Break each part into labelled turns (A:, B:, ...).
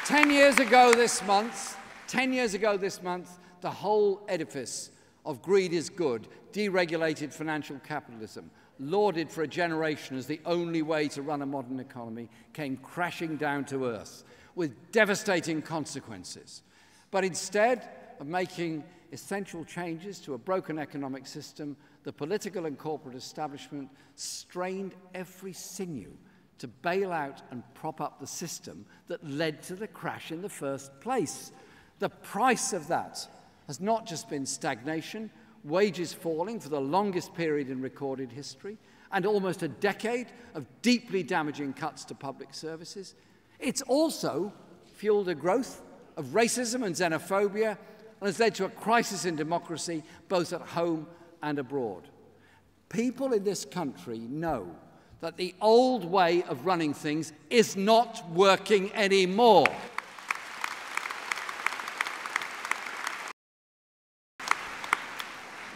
A: 10 years ago this month, the whole edifice of greed is good, deregulated financial capitalism, lauded for a generation as the only way to run a modern economy, came crashing down to earth with devastating consequences. But instead of making essential changes to a broken economic system, the political and corporate establishment strained every sinew to bail out and prop up the system that led to the crash in the first place. The price of that has not just been stagnation, wages falling for the longest period in recorded history, and almost a decade of deeply damaging cuts to public services. It's also fueled a growth of racism and xenophobia and has led to a crisis in democracy both at home and abroad. People in this country know that the old way of running things is not working anymore.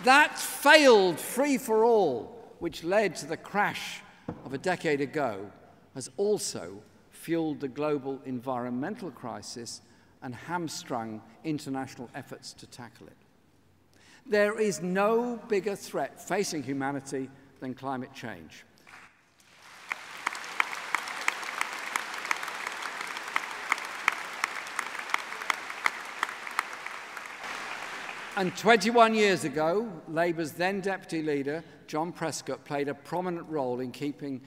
A: That failed free-for-all, which led to the crash of a decade ago, has also fueled the global environmental crisis and hamstrung international efforts to tackle it. There is no bigger threat facing humanity than climate change. And 21 years ago, Labour's then Deputy Leader, John Prescott, played a prominent role in helping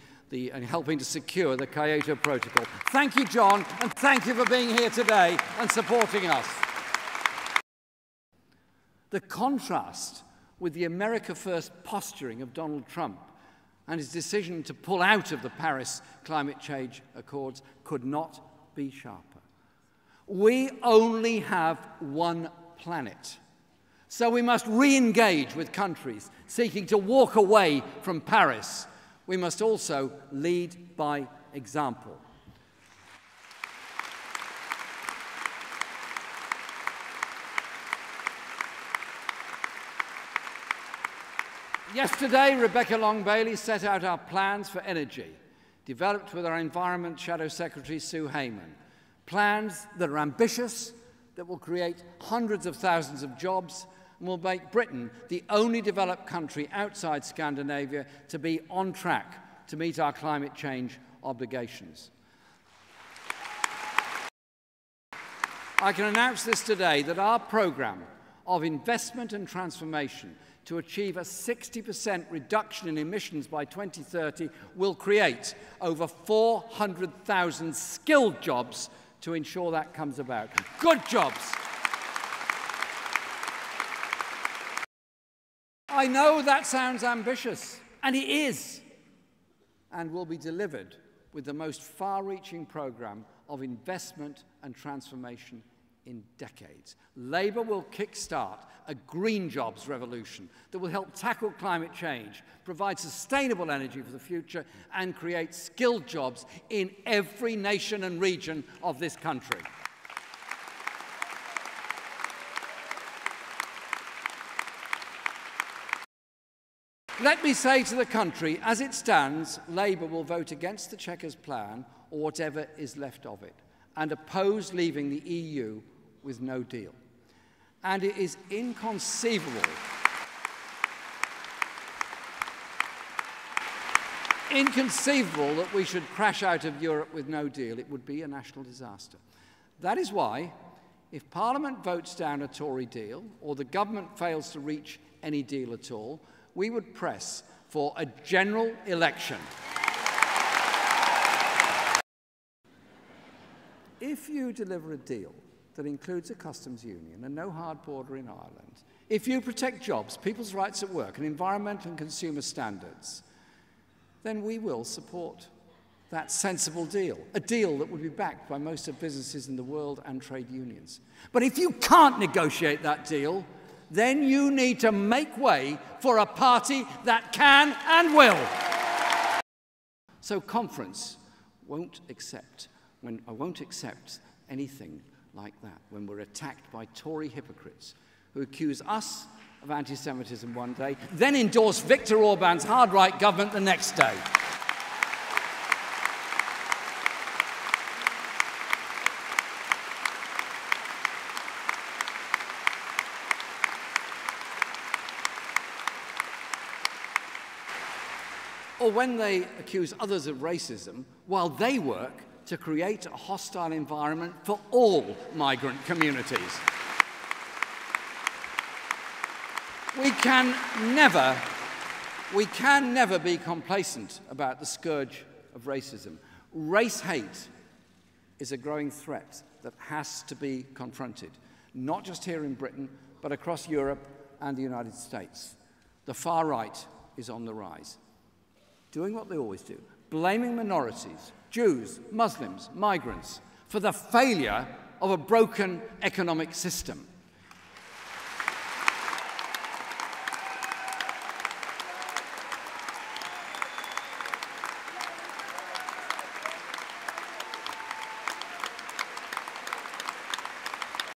A: to secure the Kyoto Protocol. Thank you, John, and thank you for being here today and supporting us. The contrast with the America First posturing of Donald Trump and his decision to pull out of the Paris climate change accords could not be sharper. We only have one planet. So we must re-engage with countries seeking to walk away from Paris. We must also lead by example. Yesterday, Rebecca Long-Bailey set out our plans for energy, developed with our Environment Shadow Secretary Sue Hayman. Plans that are ambitious, that will create hundreds of thousands of jobs, and will make Britain the only developed country outside Scandinavia to be on track to meet our climate change obligations. I can announce this today that our programme of investment and transformation to achieve a 60% reduction in emissions by 2030 will create over 400,000 skilled jobs to ensure that comes about. Good jobs. I know that sounds ambitious, and it is, and will be delivered with the most far-reaching programme of investment and transformation in decades. Labour will kickstart a green jobs revolution that will help tackle climate change, provide sustainable energy for the future, and create skilled jobs in every nation and region of this country. Let me say to the country, as it stands, Labour will vote against the Chequers plan, or whatever is left of it, and oppose leaving the EU with no deal. And it is inconceivable that we should crash out of Europe with no deal. It would be a national disaster. That is why, if Parliament votes down a Tory deal, or the government fails to reach any deal at all, we would press for a general election. If you deliver a deal that includes a customs union and no hard border in Ireland, if you protect jobs, people's rights at work, and environmental and consumer standards, then we will support that sensible deal, a deal that would be backed by most of businesses in the world and trade unions. But if you can't negotiate that deal, then you need to make way for a party that can and will. So conference won't accept anything like that when we're attacked by Tory hypocrites who accuse us of anti-Semitism one day, then endorse Viktor Orban's hard-right government the next day. or when they accuse others of racism while they work to create a hostile environment for all migrant communities. We can never be complacent about the scourge of racism. Race hate is a growing threat that has to be confronted, not just here in Britain, but across Europe and the United States. The far right is on the rise, doing what they always do, blaming minorities, Jews, Muslims, migrants, for the failure of a broken economic system.